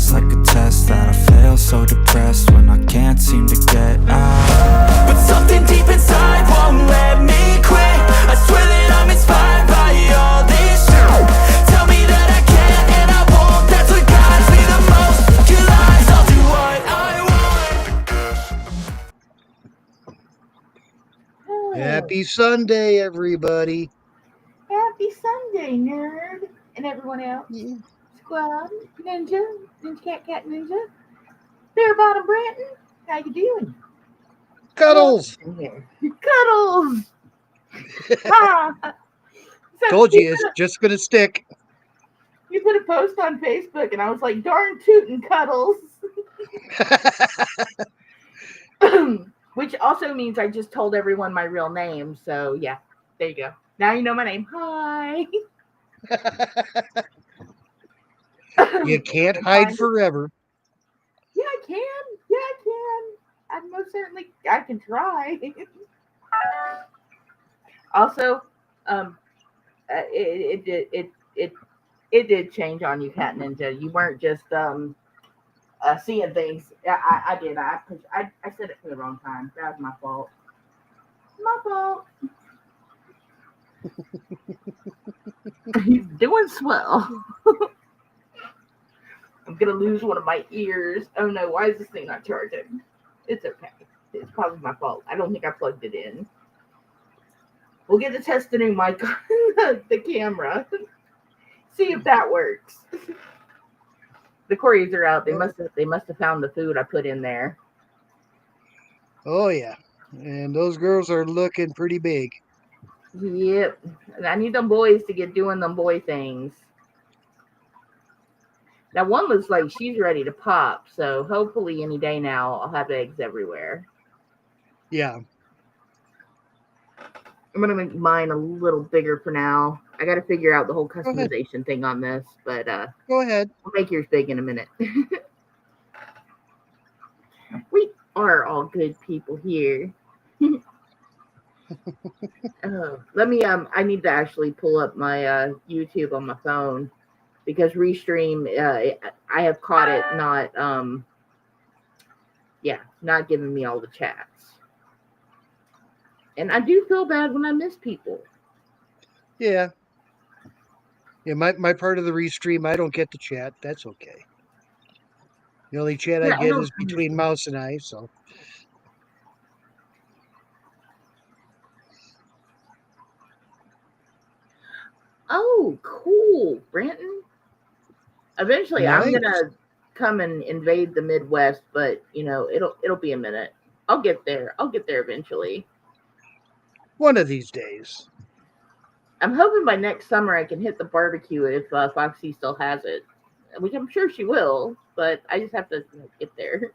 feels like a test that I fail, so depressed when I can't seem to get out. But something deep inside won't let me quit. I swear that I'm inspired by all this shit. Tell me that I can't and I won't. That's what guides me the most. Your lies, I'll do what I want. Happy Sunday, everybody. Happy Sunday, nerd, and everyone else. Yeah. Squad, Ninja, Cat, Ninja, Bear Bottom Branton, how you doing? Cuddles. In here. Cuddles! Ah! So Told you it's just going to stick. you put a post on Facebook, and I was like, darn tootin' Cuddles. Which also means I just told everyone my real name, so yeah, there you go. Now you know my name. Hi. You can't hide forever. Yeah, I can. Yeah, I can. I most certainly I can try. Also, it did change on you, Cat Ninja. You weren't just seeing things. I did. I said it for the wrong time. That was my fault. My fault. He's doing swell. I'm gonna lose one of my ears. Oh no, why is this thing not charging? It's okay. It's probably my fault. I don't think I plugged it in. We'll get to test the new mic on the camera. See if that works. The Corys are out. They must have found the food I put in there. Oh, yeah. And those girls are looking pretty big. Yep. And I need them boys to get doing them boy things. Now, one looks like she's ready to pop, so hopefully any day now I'll have eggs everywhere. Yeah. I'm going to make mine a little bigger for now. I got to figure out the whole customization thing on this, but go ahead. I'll make yours big in a minute. We are all good people here. Let me, I need to actually pull up my YouTube on my phone. Because Restream, I have caught it not giving me all the chats. And I do feel bad when I miss people. Yeah. Yeah, my part of the Restream, I don't get the chat. That's okay. The only chat I get is between Mouse and I, so. Oh, cool, Brenton. Eventually, nice. I'm gonna come and invade the Midwest, but it'll be a minute. I'll get there. I'll get there eventually. One of these days. I'm hoping by next summer I can hit the barbecue if Foxy still has it, which I'm sure she will. But I just have to get there.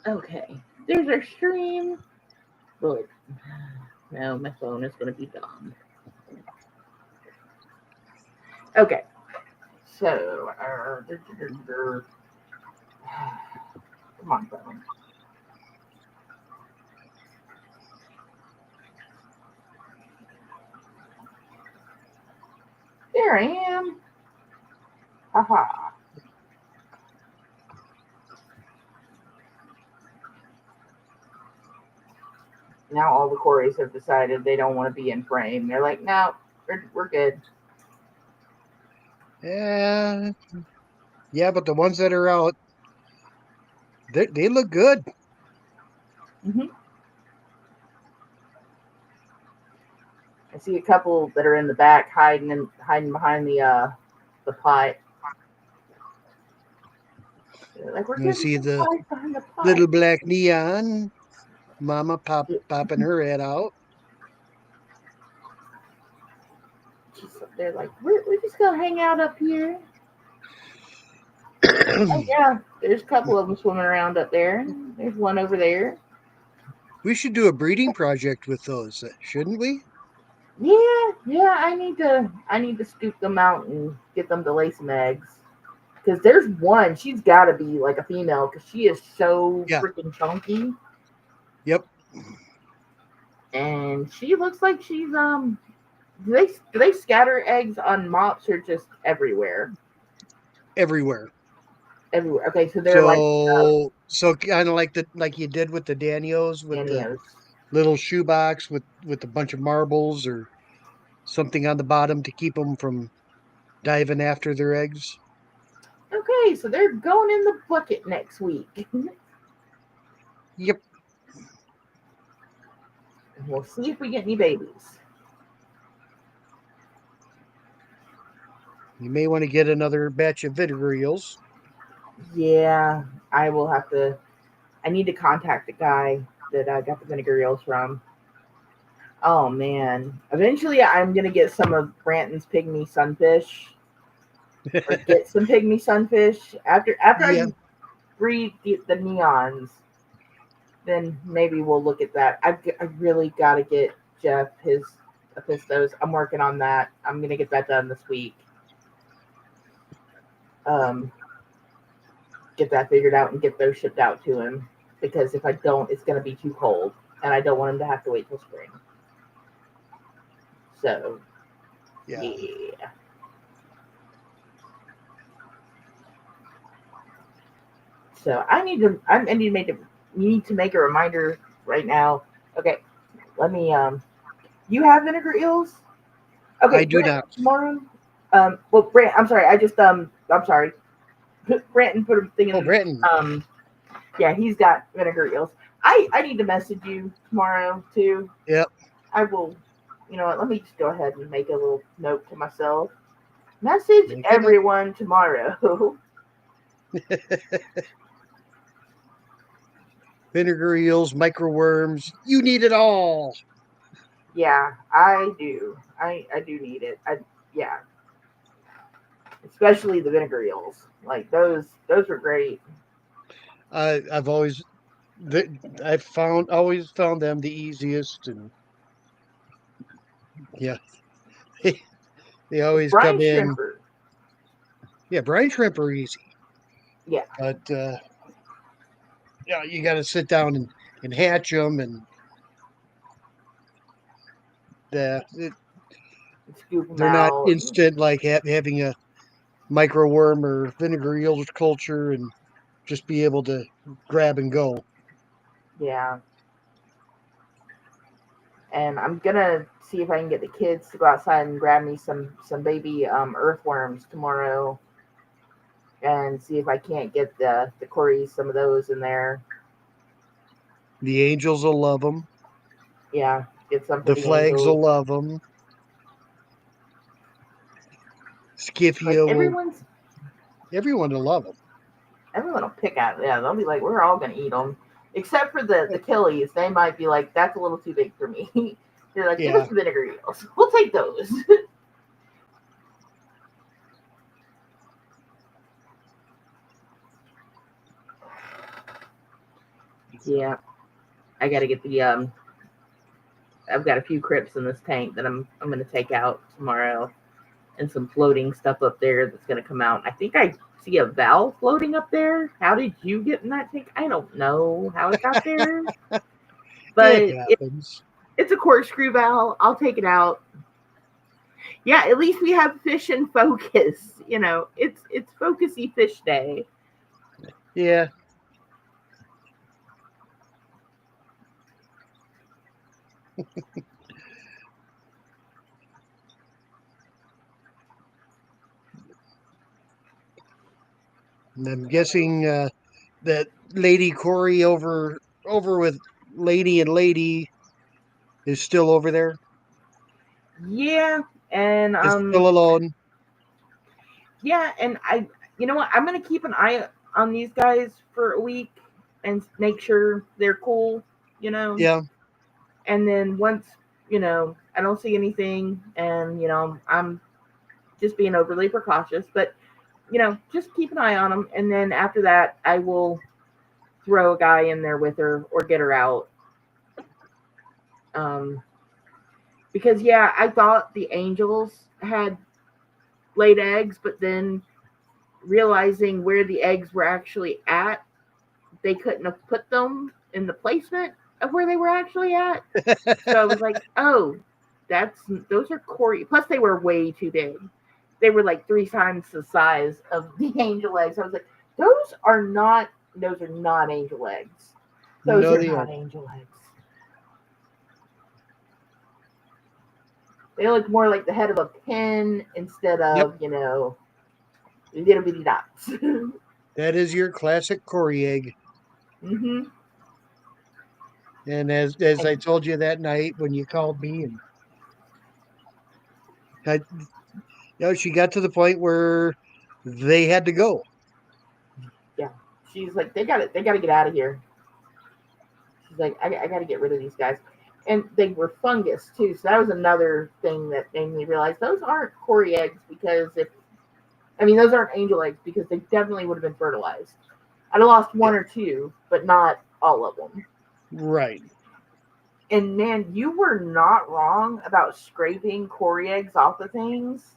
Okay, there's our stream. Look, no, my phone is gonna be dumb. Okay, so come on, phone. There I am. Haha. Now all the Corys have decided they don't want to be in frame. They're like, no, we're good. Yeah, but the ones that are out, they look good. Mm-hmm. I see a couple that are in the back hiding behind the pot. Like we're you see the little black neon mama popping her head out. They're like, we're just gonna hang out up here. Oh yeah, there's a couple of them swimming around up there. There's one over there. We should do a breeding project with those, shouldn't we? Yeah. I need to scoop them out and get them to lay some eggs. Because there's one, she's got to be like a female because she is so freaking chunky. Yep. And she looks like she's do they scatter eggs on mops or just everywhere? everywhere. Everywhere. Okay, so they're like So kind of like you did with the Danios with the Danios. little shoebox with a bunch of marbles or something on the bottom to keep them from diving after their eggs. Okay, so they're going in the bucket next week. Yep. We'll see if we get any babies. You may want to get another batch of vinegar eels. Yeah, I will have to. I need to contact the guy that I got the vinegar eels from. Oh man! Eventually, I'm gonna get some of Branton's pygmy sunfish, or get some pygmy sunfish after Yeah. I breed the neons. Then maybe we'll look at that. I really got to get Jeff his Apistos. I'm working on that. I'm gonna get that done this week. Um, get that figured out and get those shipped out to him, because if I don't, it's gonna be too cold, and I don't want him to have to wait till spring. So, Yeah. yeah. So I need to. Need to make a reminder right now. Okay, let me. You have vinegar eels? Okay, I do Brent, not. tomorrow. Well, Brent, I'm sorry. I'm sorry. Branton put a thing in. Oh, Brenton. Yeah, he's got vinegar eels. I need to message you tomorrow too. Yep. I will. You know what? Let me just go ahead and make a little note to myself. Message Make it everyone tomorrow. Vinegar eels, microworms. You need it all. Yeah, I do. I do need it. Yeah, especially the vinegar eels. Like those were great. I've always I've always found them the easiest, and yeah, they always Brine come in. shrimper. Yeah, brine shrimp are easy, Yeah, but yeah, you got to sit down and hatch them, and it, scoop them they're not out. instant like having a microworm or vinegar eel culture and just be able to grab and go. Yeah, and I'm gonna see if I can get the kids to go outside and grab me some baby earthworms tomorrow, and see if I can't get the Corys some of those in there. The angels will love them. Yeah, get some for The the flags angels. will love them. Like Skiffia will. Everyone will love them. everyone will pick at it. Yeah, they'll be like, we're all gonna eat them, except for the killies. They might be like, that's a little too big for me. They're like, give Yeah. us the vinegar eels. We'll take those. Yeah, I gotta get the I've got a few crypts in this tank that I'm gonna take out tomorrow, and some floating stuff up there that's gonna come out. I think I see a valve floating up there. How did you get in that tank? I don't know how it got there, but It happens. it's a corkscrew valve. I'll take it out. Yeah, at least we have fish in focus. You know, it's focusy fish day. Yeah. And I'm guessing that Lady Corey over with Lady and Lady is still over there. Yeah, and Is still alone. yeah, and you know what? I'm gonna keep an eye on these guys for a week and make sure they're cool. You know, Yeah. and then once I don't see anything, and I'm just being overly precautious, but just keep an eye on them, and then after that, I will throw a guy in there with her or get her out. Because yeah, I thought the angels had laid eggs, but then realizing where the eggs were actually at, they couldn't have put them in the placement of where they were actually at. So I was like, oh, those are Corey. Plus, they were way too big. They were like 3 times the size of the angel eggs. I was like, those are not angel eggs. Those No, are they not aren't. angel eggs. They look more like the head of a pin instead Yep, of, little bitty dots. that is your classic Cory egg. Mm-hmm. And as I told you that night when you called me, and I, she got to the point where they had to go. Yeah. She's like, they got to get out of here. She's like, I got to get rid of these guys. And they were fungus too. So that was another thing that made me realize those aren't Cory eggs those aren't angel eggs because they definitely would have been fertilized. I'd have lost one or two, but not all of them. Right. And man, you were not wrong about scraping Cory eggs off of things.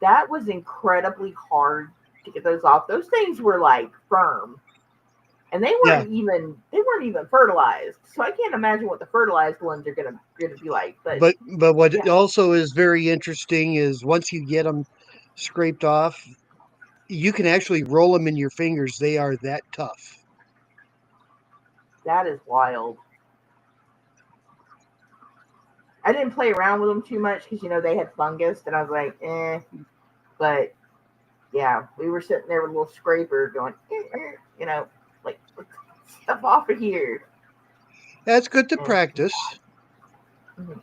That was incredibly hard to get those off. Those things were like firm. And they Yeah. weren't even fertilized. So I can't imagine what the fertilized ones are gonna be like. But what yeah. also is very interesting is once you get them scraped off, you can actually roll them in your fingers. They are that tough. That is wild. I didn't play around with them too much because they had fungus, and I was like, eh. But yeah, we were sitting there with a little scraper going, like stuff off of here. That's good to And, practice. mhm.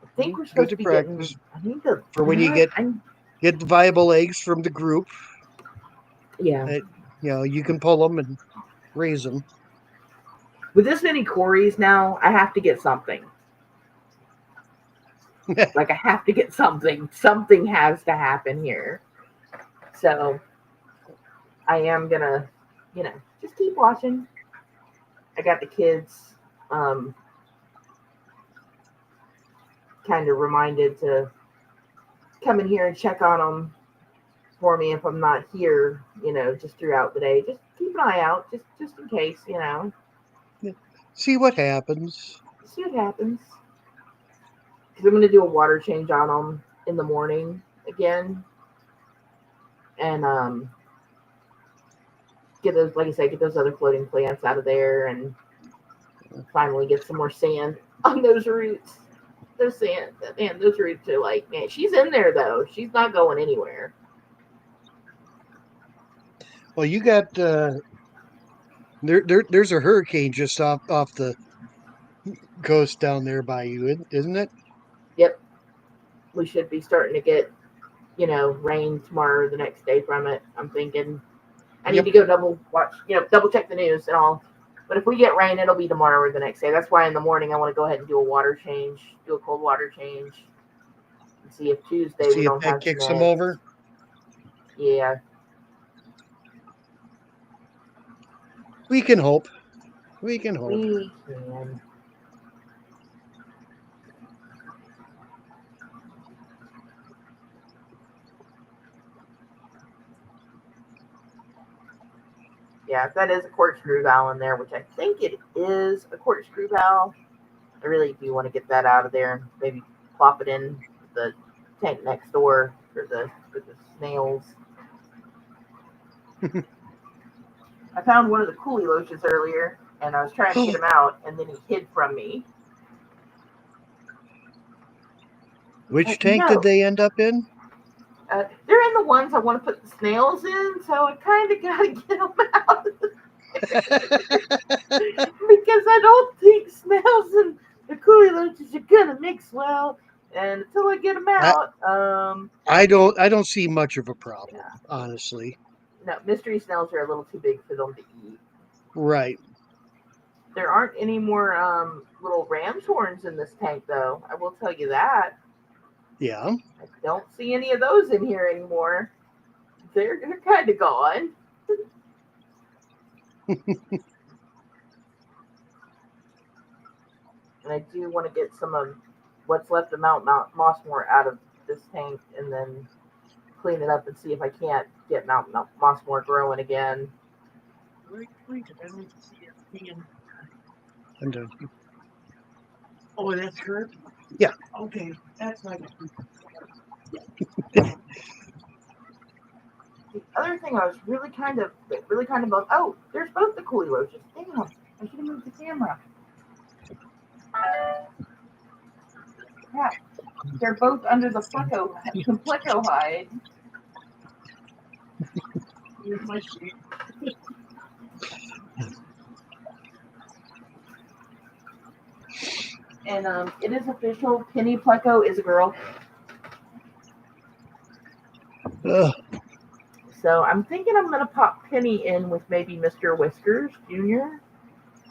I think we're Good supposed to to be practice getting. I think the for when you get the viable eggs from the group. Yeah. That you can pull them and raise them. With this many Corys now, I have to get something. Like I have to get something. Something has to happen here. So I am gonna, just keep watching. I got the kids kind of reminded to come in here and check on them for me if I'm not here, just throughout the day. Just keep an eye out, just in case, See what happens. See what happens. Because I'm going to do a water change on them in the morning again. And get those, like I said, get those other floating plants out of there and finally get some more sand on those roots. Those roots are like, man, she's in there though. She's not going anywhere. Well, you got there's a hurricane just off the coast down there by you, isn't it? Yep. We should be starting to get, rain tomorrow or the next day from it. I'm thinking I need to go double check the news and all. But if we get rain, it'll be tomorrow or the next day. That's why in the morning I want to go ahead and do a water change, do a cold water change, and see if Tuesday we don't have kicks some them over. Yeah. We can hope. We can hope. We can. Yeah, if that is a corkscrew valve in there, which I think it is a corkscrew valve, I really do want to get that out of there. Maybe plop it in the tank next door for the snails. I found one of the coolie loaches earlier, and I was trying to get him out, and then he hid from me. Which tank did they end up in? They're in the ones I want to put the snails in, so I kind of got to get them out. Because I don't think snails and the coolie loaches are going to mix well. And until I get them out, I don't see much of a problem, honestly. No, mystery snails are a little too big for them to eat. Right. There aren't any more little ram's horns in this tank, though. I will tell you that. Yeah. I don't see any of those in here anymore. They're kind of gone. And I do want to get some of what's left of Mount Mossmore out of this tank and then clean it up and see if I can't get Mount Mossmore growing again. I'm done. Oh, that's her? Yeah. Okay, that's like. The other thing I was really kind of about. Oh, there's both the coolie roaches. Damn, I should have moved the camera. Crap. They're both under the pleco hide. Here's my sheet. And it is official. Penny Pleco is a girl. Ugh. So I'm thinking I'm gonna pop Penny in with maybe Mr. Whiskers Jr.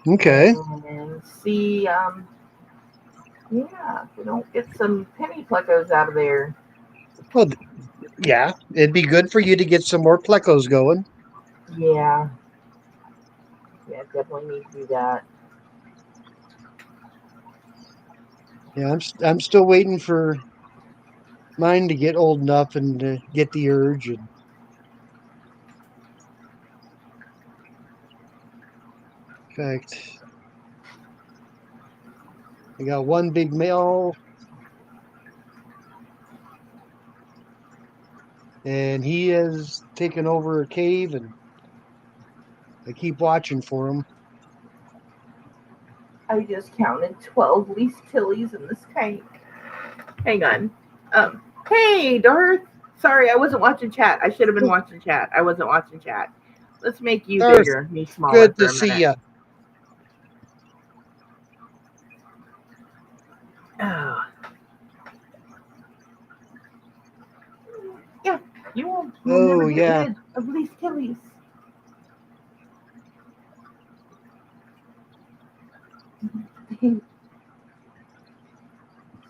Okay. And see, yeah, if we don't get some Penny Plecos out of there. Well, yeah, it'd be good for you to get some more plecos going. Yeah. Yeah, definitely need to do that. Yeah, I'm still waiting for mine to get old enough and to get the urge. And in fact, I got one big male, and he has taken over a cave, and I keep watching for him. I just counted 12 least killies in this tank. Hang on. Hey, Darth. Sorry, I wasn't watching chat. I should have been watching chat. I wasn't watching chat. Let's make you Darth, bigger, me smaller good for to a see minute. you. Oh. Yeah, you will Oh, never get yeah. rid of least killies.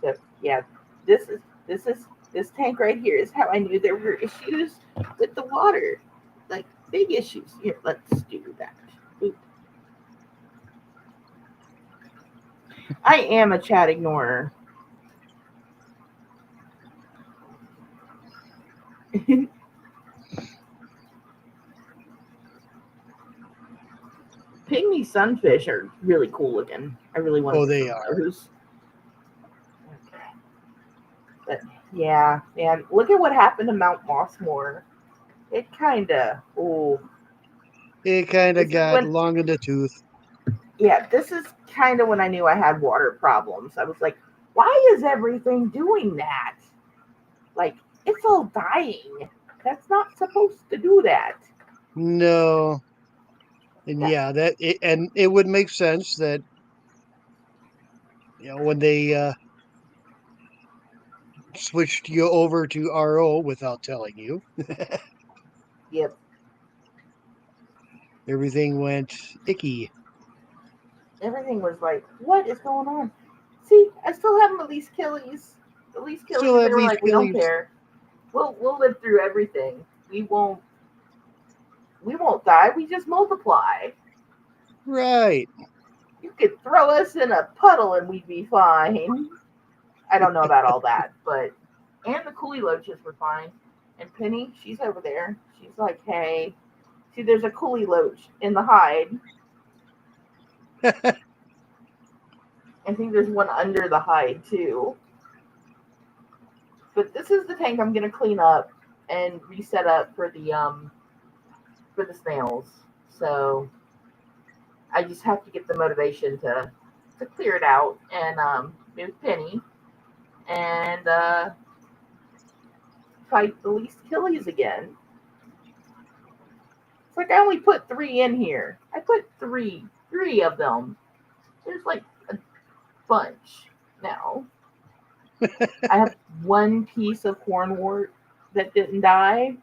So yeah, this tank right here is how I knew there were issues with the water, like big issues. Here, let's do that. Oop. I am a chat ignorer. Pygmy sunfish are really cool looking. I really want Oh, to they see are. those. But yeah, man, look at what happened to Mount Mossmore. It kind of, It kind this of is got when, long in the tooth. yeah, this is kind of when I knew I had water problems. I was like, why is everything doing that? Like, it's all dying. That's not supposed to do that. No. And Yeah, it would make sense that when they switched you over to RO without telling you, yep. everything went icky. Everything was like, what is going on? See, I still have my least killies. The least Still killies, they have were these like, we don't killies. care. We'll live through everything. We won't die. We just multiply. Right. You could throw us in a puddle and we'd be fine. I don't know about all that, but and the coolie loaches were fine. And Penny, she's over there. She's like, hey, see, there's a coolie loach in the hide. I think there's one under the hide too. But this is the tank I'm gonna clean up and reset up for the snails. So I just have to get the motivation to clear it out and move Penny and fight the least killies again. It's like I only put 3 in here. I put three of them. There's like a bunch now. I have one piece of cornwort that didn't die.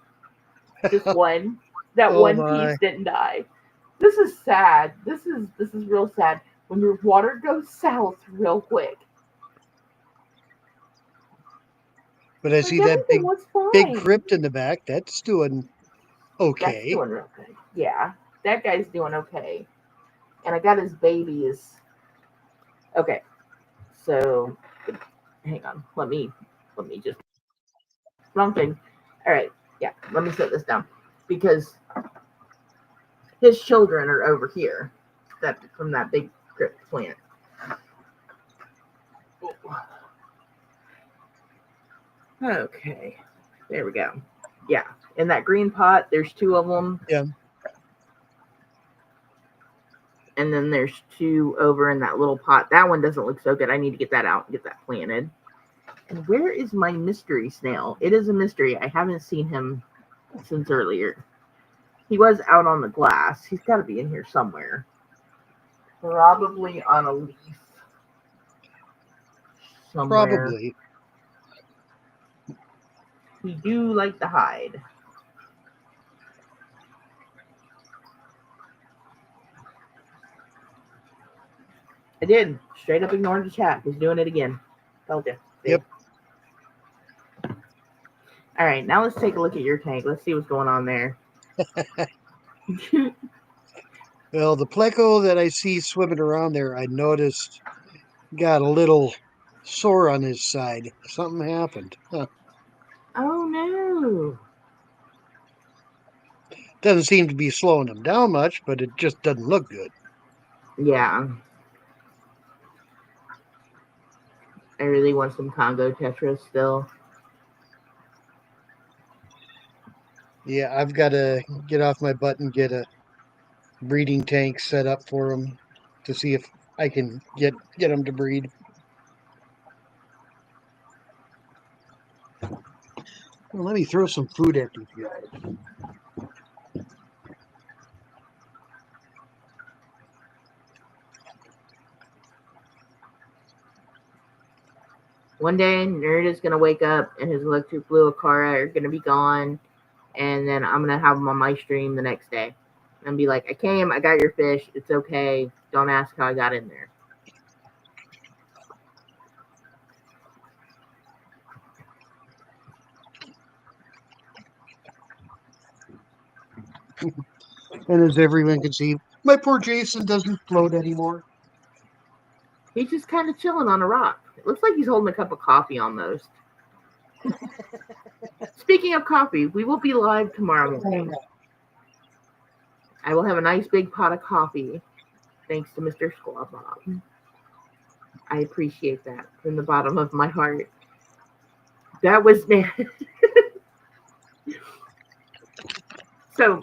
Just one. That Oh one my. piece didn't die. This is sad. This is real sad. When your water goes south real quick. But I Like see that everything was big fine. crypt in the back. That's doing That's okay. doing real good. Yeah, that guy's doing okay. And I got his babies. Okay, so hang on. Let me just wrong thing. All right, yeah. Let me set this down because His children are over here. That from that big crypt plant. Okay, there we go. Yeah, in that green pot, there's 2 of them. Yeah. And then there's 2 over in that little pot. That one doesn't look so good. I need to get that out and get that planted. And where is my mystery snail? It is a mystery. I haven't seen him since earlier. He was out on the glass. He's got to be in here somewhere. Probably on a leaf. Somewhere. Probably. We do like to hide. I did. Straight up ignored the chat. He's doing it again. Told you. See? Yep. All right, now let's take a look at your tank. Let's see what's going on there. Well, the pleco that I see swimming around there, I noticed got a little sore on his side. Something happened. Huh. Oh no. Doesn't seem to be slowing him down much, but it just doesn't look good. Yeah. I really want some Congo Tetris still. Yeah, I've got to get off my butt and get a breeding tank set up for him to see if I can get him to breed. Well, let me throw some food at these guys. One day, Nerd is going to wake up and his electric blue Akara are going to be gone. And then I'm going to have him on my stream the next day. And be like, I came, I got your fish. It's okay. Don't ask how I got in there. And as everyone can see, my poor Jason doesn't float anymore. He's just kind of chilling on a rock. It looks like he's holding a cup of coffee almost. Speaking of coffee, we will be live tomorrow morning. I will have a nice big pot of coffee, thanks to Mr. Squaw Bob. I appreciate that from the bottom of my heart. That was man. So,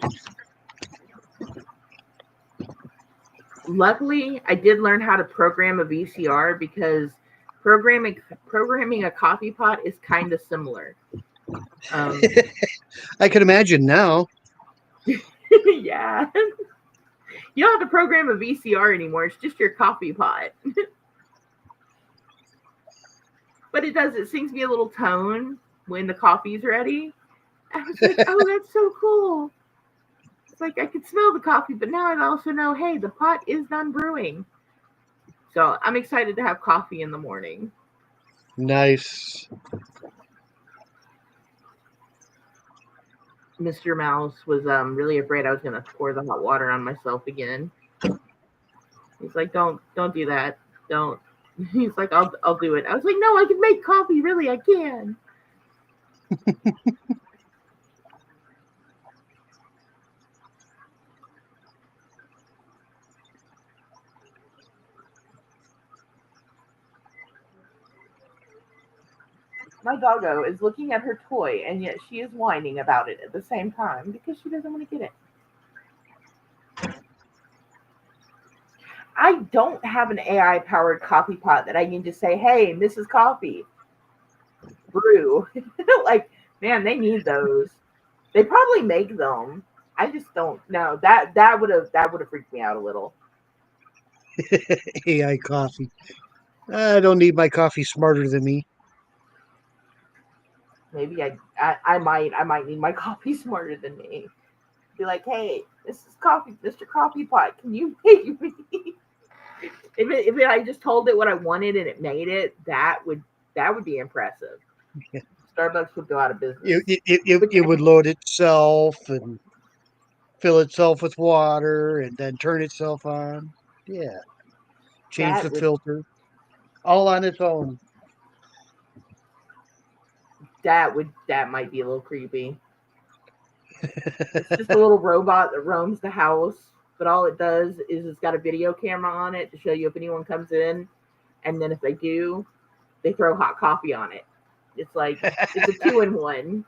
luckily, I did learn how to program a VCR because programming a coffee pot is kind of similar. I can imagine now. Yeah. You don't have to program a VCR anymore. It's just your coffee pot. But it sings me a little tone when the coffee's ready. I was like, oh, that's so cool. It's like I could smell the coffee, but now I also know, hey, the pot is done brewing. So I'm excited to have coffee in the morning. Nice. Mr. Mouse was really afraid I was going to pour the hot water on myself again. He's like, don't do that. Don't. He's like, I'll do it. I was like, no, I can make coffee. Really, I can. My doggo is looking at her toy, and yet she is whining about it at the same time because she doesn't want to get it. I don't have an AI-powered coffee pot that I can just say, hey, Mrs. Coffee, brew. Like, man, they need those. They probably make them. I just don't know. That would have freaked me out a little. AI coffee. I don't need my coffee smarter than me. Maybe I might need my coffee smarter than me. Be like, hey, Mr. Coffee Pot, can you make me? If I just told it what I wanted and it made it, that would be impressive. Yeah. Starbucks would go out of business. It would load itself and fill itself with water and then turn itself on. Yeah. Change the filter. All on its own. That might be a little creepy. It's just a little robot that roams the house, but all it does is it's got a video camera on it to show you if anyone comes in, and then if they do, they throw hot coffee on it. It's like it's a 2-in-1.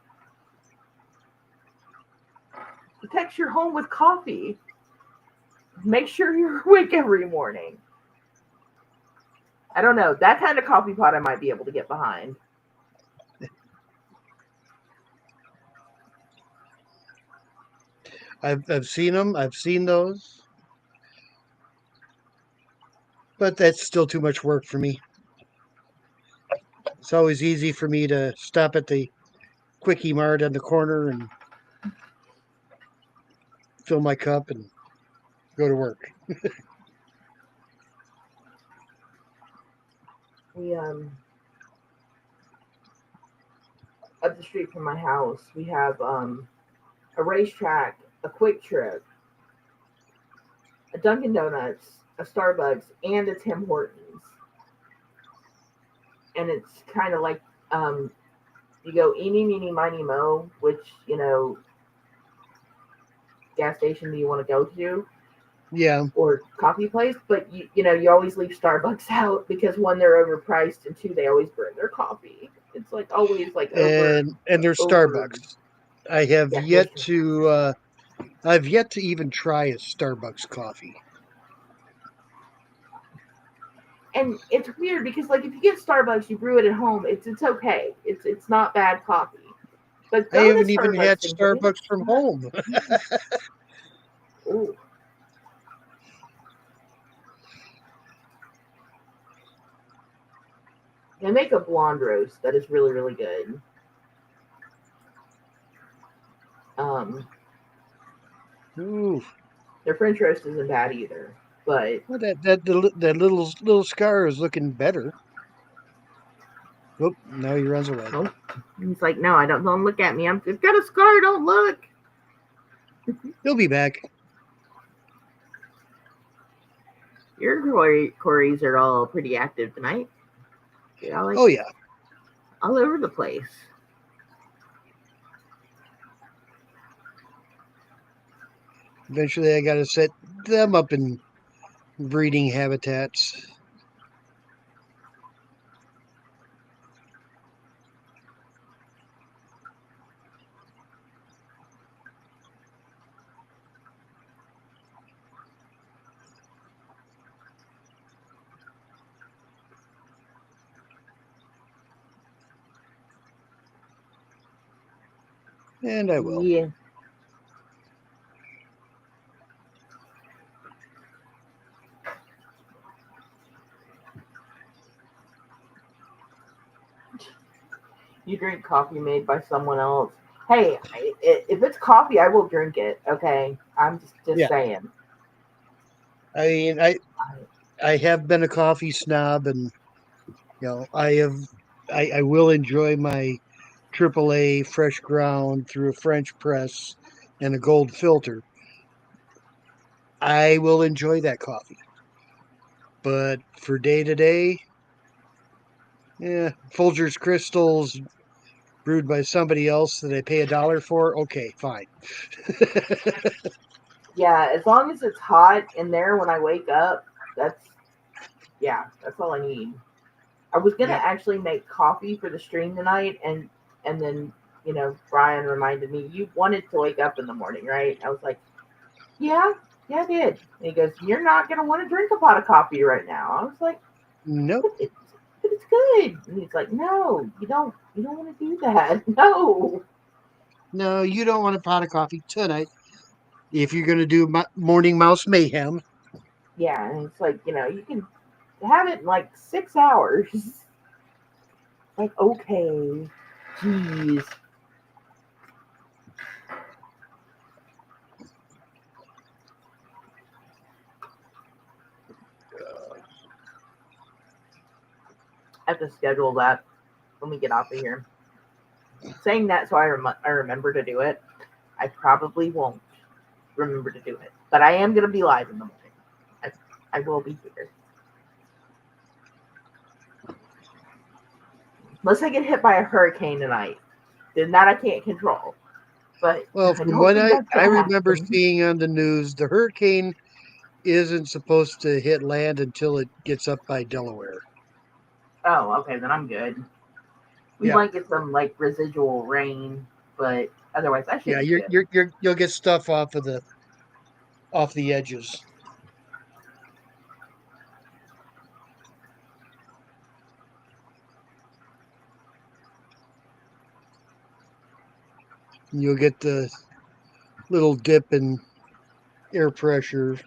Protects your home with coffee. Make sure you're awake every morning. I don't know. That kind of coffee pot I might be able to get behind. I've seen them. I've seen those, but that's still too much work for me. It's always easy for me to stop at the Quickie Mart on the corner and fill my cup and go to work. We up the street from my house, we have a racetrack, a Quick Trip, a Dunkin' Donuts, a Starbucks, and a Tim Hortons. And it's kind of like you go eeny, meeny, miny, mo, which, gas station do you want to go to? Yeah. Or coffee place, but you always leave Starbucks out because one, they're overpriced, and two, they always burn their coffee. It's like always like and there's Starbucks. I have Yeah, yet to I've yet to even try a Starbucks coffee. And it's weird because like if you get Starbucks, you brew it at home. It's okay. It's not bad coffee. But I go to haven't even had Starbucks and Starbucks from home. Ooh. They make a blonde roast that is really, really good. Ooh, Their French roast isn't bad either. But well, that little scar is looking better. Oh, now he runs away. oh, he's like, no, I don't look at me. I've got a scar. Don't look. He'll be back. Your Corys are all pretty active tonight. Oh yeah, all over the place. eventually I got to set them up in breeding habitats. And I will. Yeah. You drink coffee made by someone else. Hey, if it's coffee, I will drink it. Okay, I'm just saying. I mean, I have been a coffee snob, and I will enjoy my AAA fresh ground through a French press and a gold filter. I will enjoy that coffee. But for day to day, Folgers Crystals brewed by somebody else that I pay $1 for. Okay, fine. Yeah, as long as it's hot in there when I wake up, that's all I need. I was gonna actually make coffee for the stream tonight, and then Brian reminded me, you wanted to wake up in the morning, right? I was like, yeah, I did. And he goes, you're not gonna want to drink a pot of coffee right now. I was like, nope. But it's good. And he's like, no, you don't want to do that. No, you don't want a pot of coffee tonight if you're going to do morning mouse mayhem. Yeah, and it's like, you can have it in like 6 hours. Like, okay, jeez. I have to schedule that when we get off of here. Saying that so I remember to do it. I probably won't remember to do it, but I am going to be live in the morning. I will be here. Unless I get hit by a hurricane tonight. Then that I can't control. But Well, I from don't what think that's I gonna remember happen. seeing on the news, the hurricane isn't supposed to hit land until it gets up by Delaware. Oh, okay, then I'm good. We Yeah, might get some like residual rain, but otherwise I should yeah, be good. you'll get stuff off the edges. You'll get the little dip in air pressure.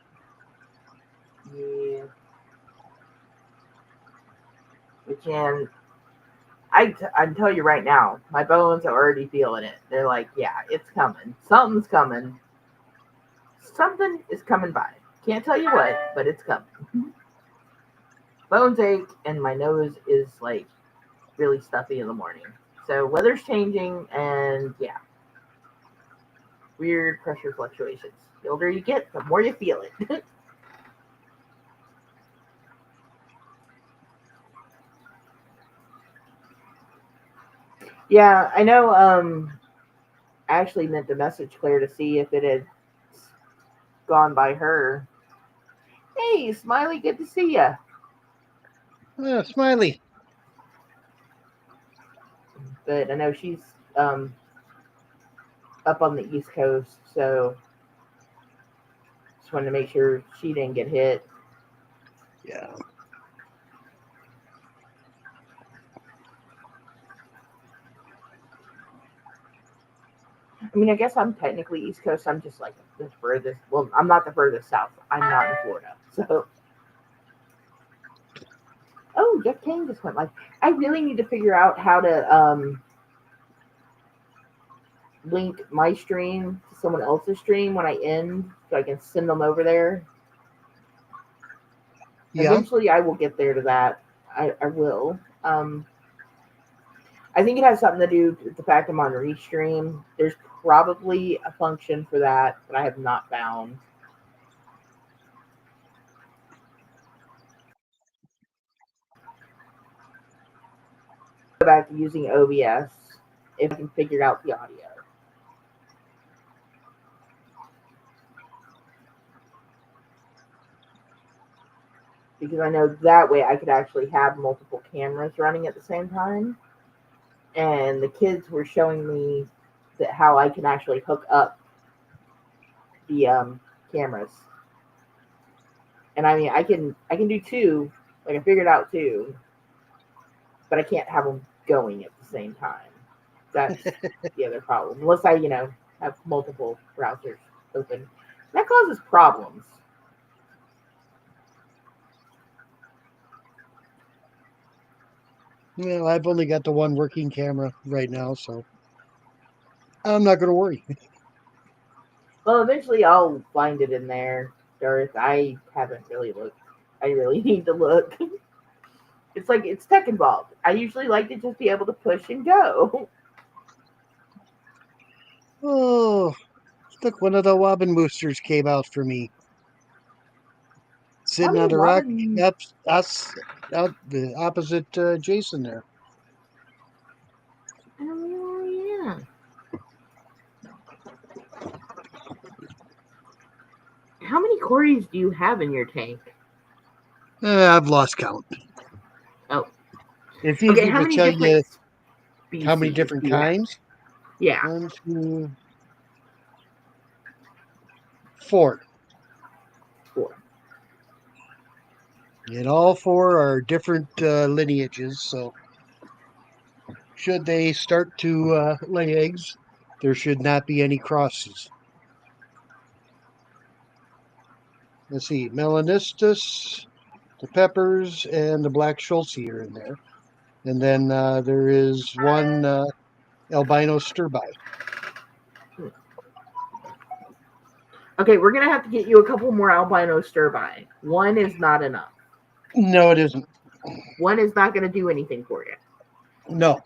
Yeah. But can I tell you right now, my bones are already feeling it. They're like, yeah, it's coming. Something's coming. Something is coming by. Can't tell you what, but it's coming. Bones ache and my nose is like really stuffy in the morning. So weather's changing and yeah, weird pressure fluctuations. The older you get, the more you feel it. Yeah, I know. I actually meant to message Claire to see if it had gone by her. Hey, Smiley, good to see ya. Smiley. But I know she's um, up on the East Coast, so just wanted to make sure she didn't get hit. Yeah. I mean, I guess I'm technically East Coast. I'm just like the furthest. Well, I'm not the furthest south. I'm not in Florida. So, oh, Jeff Kane just went live. I really need to figure out how to link my stream to someone else's stream when I end, so I can send them over there. Yeah. Eventually, I will get there to that. I will. I think it has something to do with the fact I'm on Restream. There's probably a function for that I have not found. Go back to using OBS if I can figure out the audio. Because I know that way I could actually have multiple cameras running at the same time. And the kids were showing me that how I can actually hook up the cameras. And I mean, I can do two. Like I figured out two, but I can't have them going at the same time. That's the other problem. Unless I, have multiple browsers open, that causes problems. Well, I've only got the one working camera right now, so I'm not going to worry. Well, eventually I'll find it in there, Darth. I haven't really looked. I really need to look. It's like it's tech involved. I usually like to just be able to push and go. Oh, look, one of the Wobbin boosters came out for me. How Sitting many on the rock Robin? up us out the opposite Jason there. Oh yeah. How many Corys do you have in your tank? I've lost count. Oh, It's okay. easy How to many tell different you species how many different do you have? kinds. Yeah, 1, 2, 4. 4. And all 4 are different lineages, so should they start to lay eggs, there should not be any crosses. Let's see, Melanistus, the peppers, and the black Schultz are in there. And then there is one albino stirby. Okay, we're gonna have to get you a couple more albino stir-by. One is not enough. No, it isn't. One is not gonna do anything for you. No.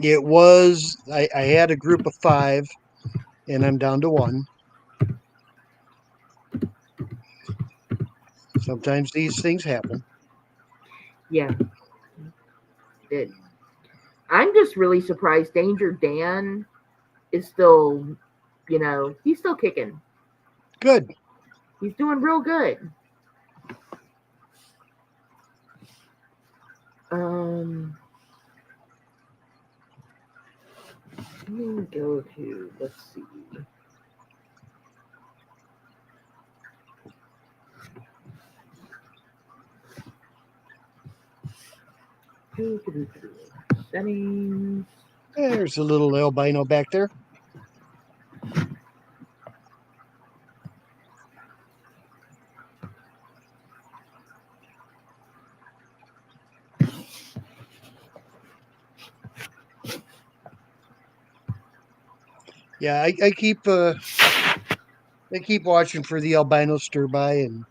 It was, I had a group of 5, and I'm down to 1. Sometimes these things happen. Yeah, did. I'm just really surprised Danger Dan is still, he's still kicking. Good. He's doing real good. Let me go to, let's see. Settings. There's a little albino back there. Yeah, I keep watching for the albino stir by, and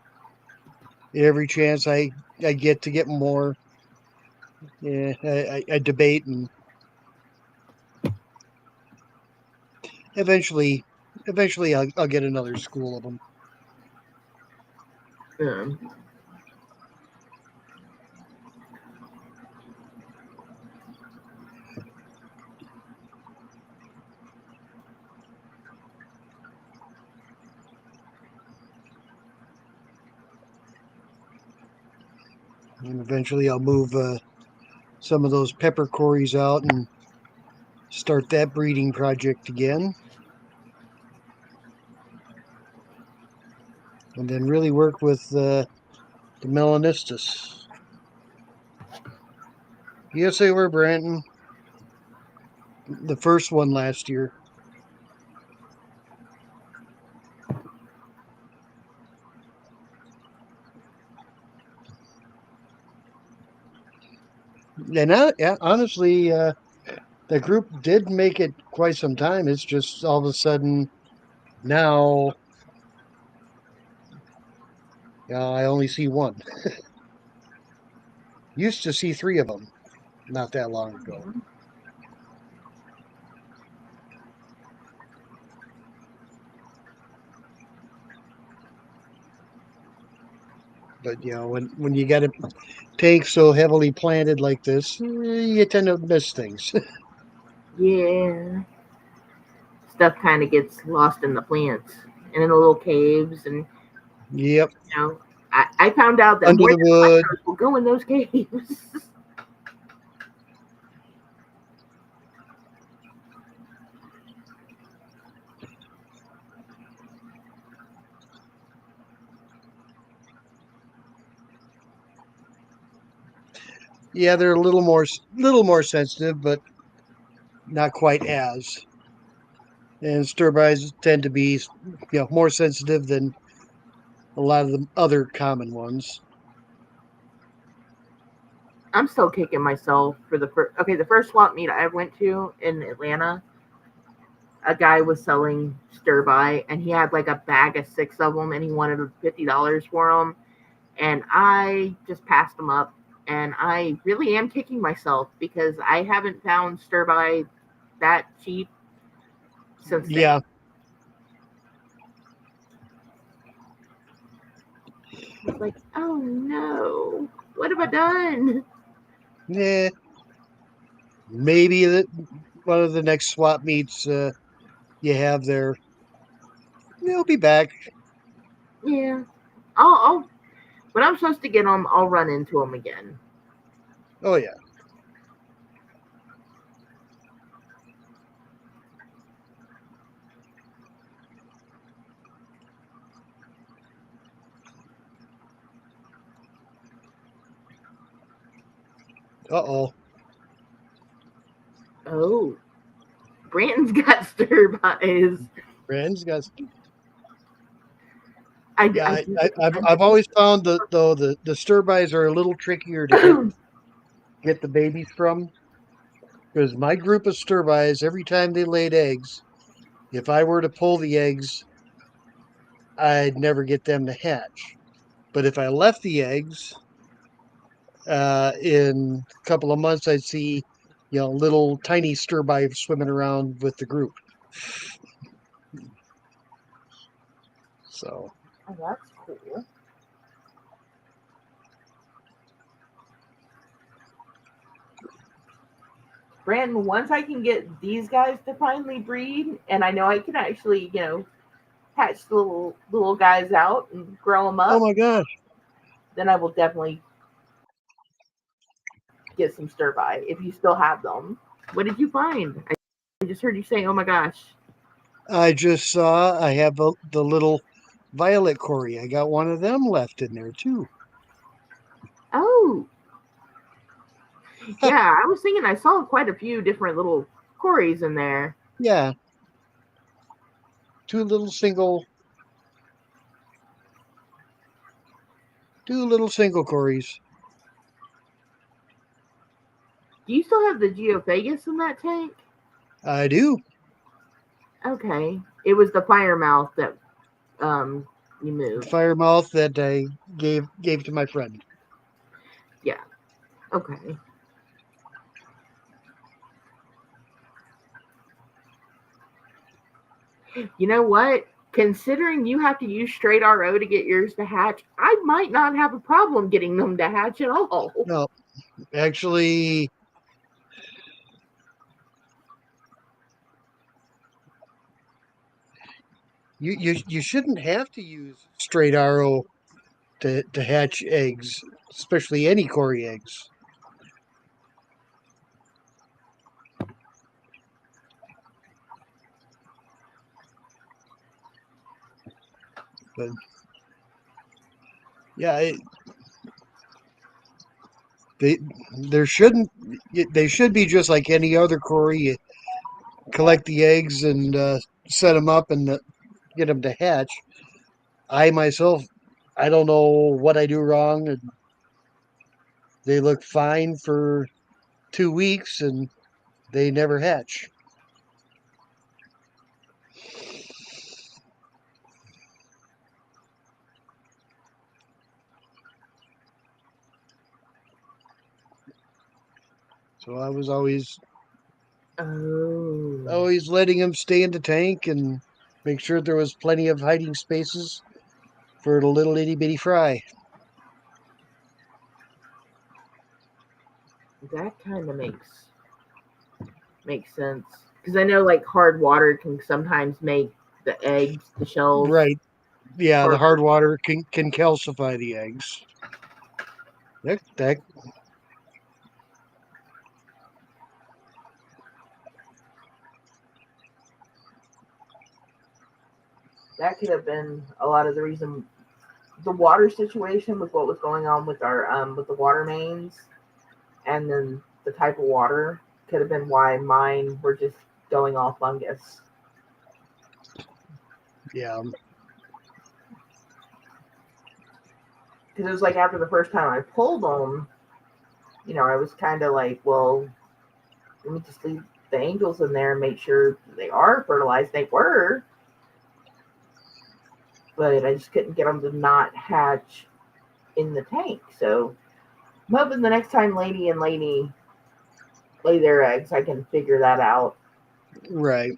every chance I get to get more, yeah, I debate, and eventually I'll get another school of them. Um, And eventually I'll move some of those peppercorns out and start that breeding project again. And then really work with the melanistus. Yes, they were, Branton. The first one last year. And yeah, honestly, the group did make it quite some time. It's just all of a sudden now I only see one. Used to see three of them not that long ago. But when you got a tank so heavily planted like this, you tend to miss things. yeah. Stuff kind of gets lost in the plants and in the little caves. And, Yep, I found out that under more the than wood. will go in those caves. Yeah, they're a little more sensitive, but not quite as. And stir-bys tend to be more sensitive than a lot of the other common ones. I'm still kicking myself for the first. Okay, the first swap meet I went to in Atlanta, a guy was selling stir by, and he had like a bag of 6 of them, and he wanted $50 for them, and I just passed them up. And I really am kicking myself because I haven't found stir by that cheap since then. Yeah, It's like, oh no, what have I done? yeah. Maybe one of the next swap meets you have there, they'll be back. Yeah, I'll when I'm supposed to get them, I'll run into them again. Oh yeah. Uh-oh. Oh, Brandon's got stir bys. Friends, guys. I, Yeah, I, I've always found that though the stir-bys are a little trickier to get the babies from, because my group of stir-bys, every time they laid eggs, if I were to pull the eggs, I'd never get them to hatch. But if I left the eggs, in a couple of months, I'd see little tiny stir-by swimming around with the group. So oh, that's cool. Brandon, once I can get these guys to finally breed, and I know I can actually, hatch the little guys out and grow them Oh up, my gosh. then I will definitely get some stir fry if you still have them. What did you find? I just heard you say, "Oh my gosh." I just saw I have the little violet Cory. I got one of them left in there too. Oh, yeah. I was thinking I saw quite a few different little Corys in there. Yeah. Two little single Corys. Do you still have the Geophagus in that tank? I do. Okay. It was the fire mouth that you moved. Firemouth that I gave to my friend. Yeah. Okay. You know what? Considering you have to use straight RO to get yours to hatch, I might not have a problem getting them to hatch at all. No, actually, you shouldn't have to use straight RO to hatch eggs, especially any Cory eggs. But yeah, they there shouldn't they should be just like any other Cory. You collect the eggs and set them up and get them to hatch. I myself, I don't know what I do wrong, and they look fine for 2 weeks and they never hatch. So I was Oh. always letting them stay in the tank and make sure there was plenty of hiding spaces for the little itty bitty fry. That kind of makes sense. Because I know like hard water can sometimes make the eggs, the shells, Right. Yeah, the hard. hard water can calcify the eggs. That That could have been a lot of the reason. The water situation with what was going on with our with the water mains, and then the type of water could have been why mine were just going all fungus. yeah. Because it was like after the first time I pulled them, I was kind of like, well, let me just leave the angels in there and make sure they are fertilized. They were, but I just couldn't get them to not hatch in the tank. So I'm hoping the next time Lady and Lady lay their eggs, I can figure that out. Right.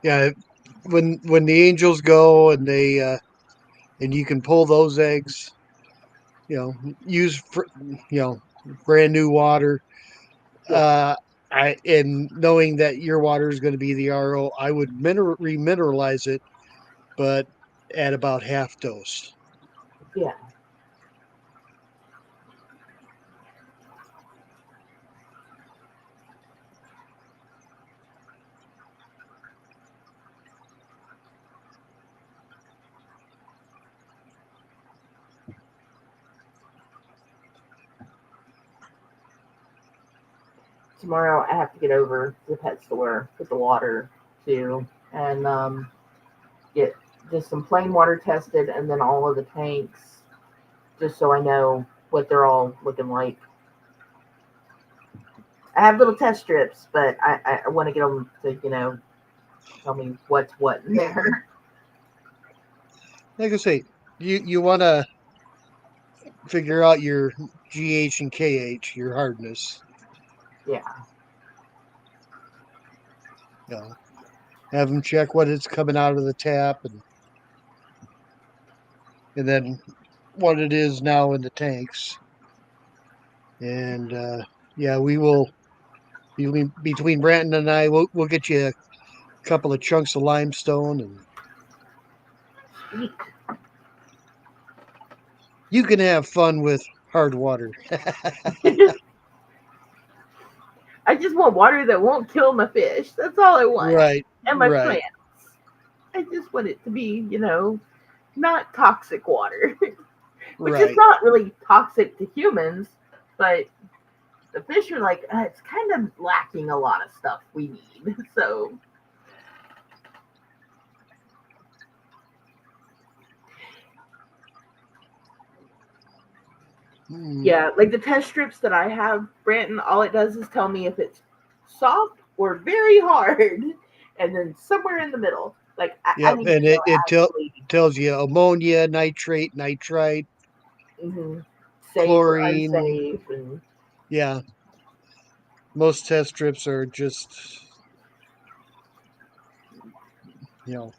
Yeah, when the angels go and they and you can pull those eggs, use brand new water. Yeah. And knowing that your water is going to be the RO, I would remineralize it, but at about half dose. Yeah. Tomorrow I have to get over to the pet store with the water too, and get just some plain water tested, and then all of the tanks, just so I know what they're all looking like. I have little test strips, but I want to get them to tell me what's what in there. Like I say, you want to figure out your GH and KH, your hardness. Yeah. Have them check what it's coming out of the tap, and then what it is now in the tanks. And yeah, we will between Brandon and I, we'll get you a couple of chunks of limestone, and Sweet. you can have fun with hard water. I just want water that won't kill my fish. That's all I want. Right, And my right, plants. I just want it to be, not toxic water, which is right. not really toxic to humans, but the fish are like, it's kind of lacking a lot of stuff we need. So, yeah, like the test strips that I have, Branton, all it does is tell me if it's soft or very hard, and then somewhere in the middle. Like, I Yep, need and to know it actually tells you ammonia, nitrate, nitrite, mhm, safe or chlorine. unsafe. And Yeah, most test strips are just,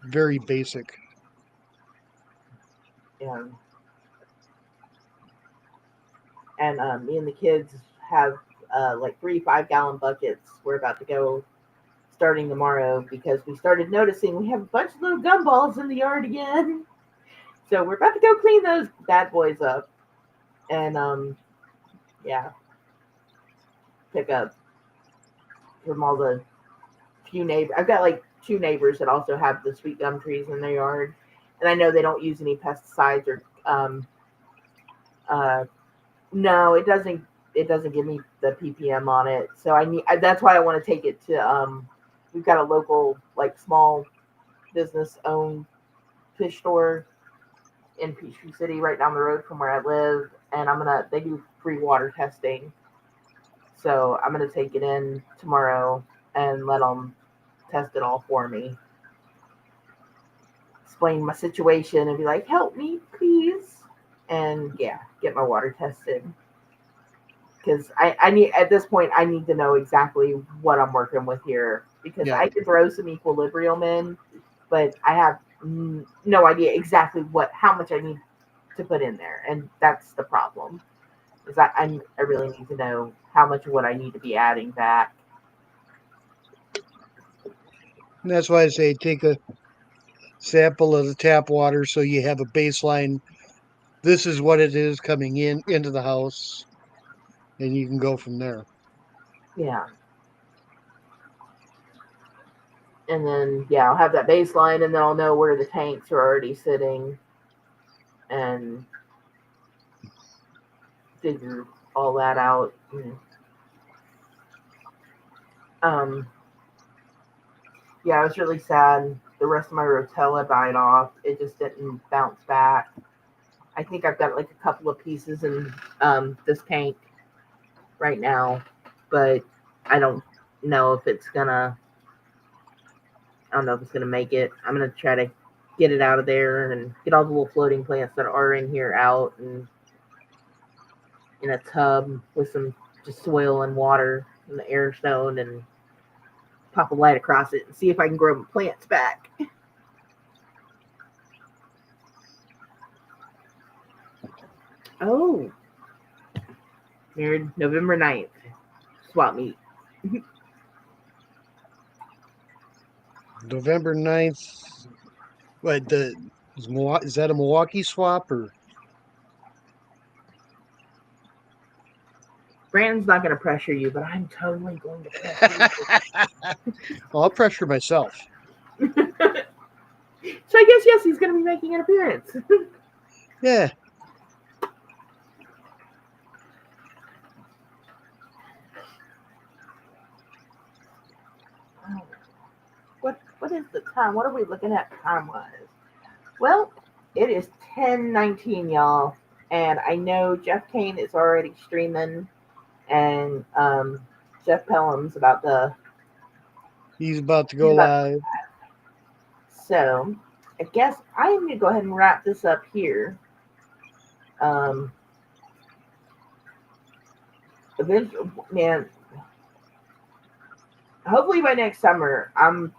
very basic. yeah. And me and the kids have like 3 5-gallon buckets. We're about to go starting tomorrow because we started noticing we have a bunch of little gumballs in the yard again. So we're about to go clean those bad boys up and yeah, pick up from all the few neighbors. I've got like 2 neighbors that also have the sweet gum trees in their yard, and I know they don't use any pesticides or uh, no, it doesn't. It doesn't give me the ppm on it, so that's why I want to take it to. We've got a local like small business owned fish store in Peachtree City, right down the road from where I live, and they do free water testing, so I'm gonna take it in tomorrow and let them test it all for me. Explain my situation and be like, "Help me, please," and yeah, get my water tested. Because I need at this point I need to know exactly what I'm working with here because Yeah. I could throw some equilibrium in, but I have no idea exactly how much I need to put in there, and that's the problem. Is that I really need to know how much of what I need to be adding back. And that's why I say take a sample of the tap water so you have a baseline. This is what it is coming into the house, and you can go from there. Yeah, and then yeah, I'll have that baseline, and then I'll know where the tanks are already sitting, and figure all that out. Um, yeah, I was really sad. The rest of my rotella died off. It just didn't bounce back. I think I've got like a couple of pieces in this tank right now, but I don't know if it's gonna. I don't know if it's gonna make it. I'm gonna try to get it out of there and get all the little floating plants that are in here out and in a tub with some just soil and water and the air stone and pop a light across it and see if I can grow my plants back. Oh, married November 9th. Swap meet. November 9th. What is that a Milwaukee swap or? Brandon's not going to pressure you, but I'm totally going to pressure I'll pressure myself. you. So I guess, yes, he's going to be making an appearance. Yeah. What is the time? What are we looking at time-wise? Well, it is 10:19, y'all. And I know Jeff Kane is already streaming, and Jeff Pelham's about to. He's about to He's go about live. So, I guess I am going to go ahead and wrap this up here. Eventually, man, hopefully by next summer, I'm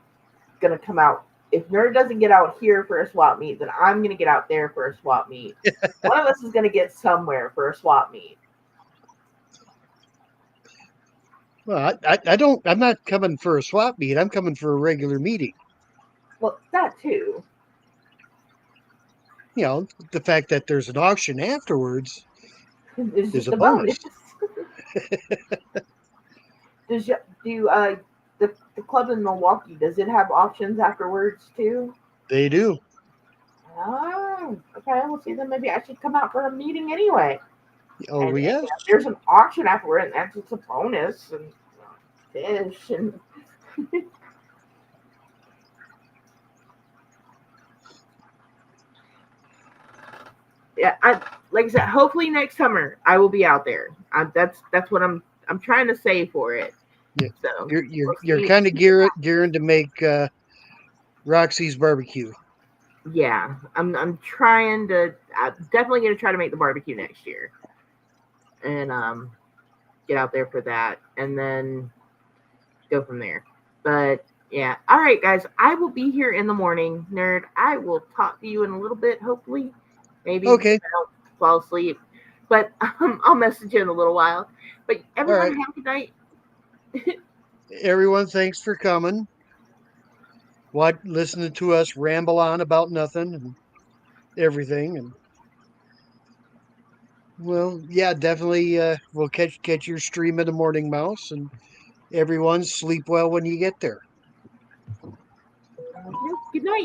going to come out if Nerd doesn't get out here for a swap meet, then I'm going to get out there for a swap meet. One of us is going to get somewhere for a swap meet. Well, I'm not coming for a swap meet. I'm coming for a regular meeting. Well, that too. You know, the fact that there's an auction afterwards It's is just a a bonus. bonus. The club in Milwaukee, does it have auctions afterwards too? They do. Oh, okay. Well, see, then maybe I should come out for a meeting anyway. Oh, And yes. you know, there's an auction afterward, and that's just a bonus and fish and. Yeah, like I said, hopefully next summer I will be out there. That's what I'm trying to save for it. Yeah. So You're kind of gearing to make Roxy's barbecue. yeah, I'm trying to. I'm definitely gonna try to make the barbecue next year, and get out there for that, and then go from there. But yeah, all right, guys, I will be here in the morning, Nerd. I will talk to you in a little bit, hopefully. Maybe Okay. I don't fall asleep, but I'll message you in a little while. But everyone, right. have a good night. Everyone, thanks for coming. Listening to us ramble on about nothing and everything. And well, yeah, definitely. We'll catch your stream in the morning, Mouse, and everyone sleep well when you get there. Good night.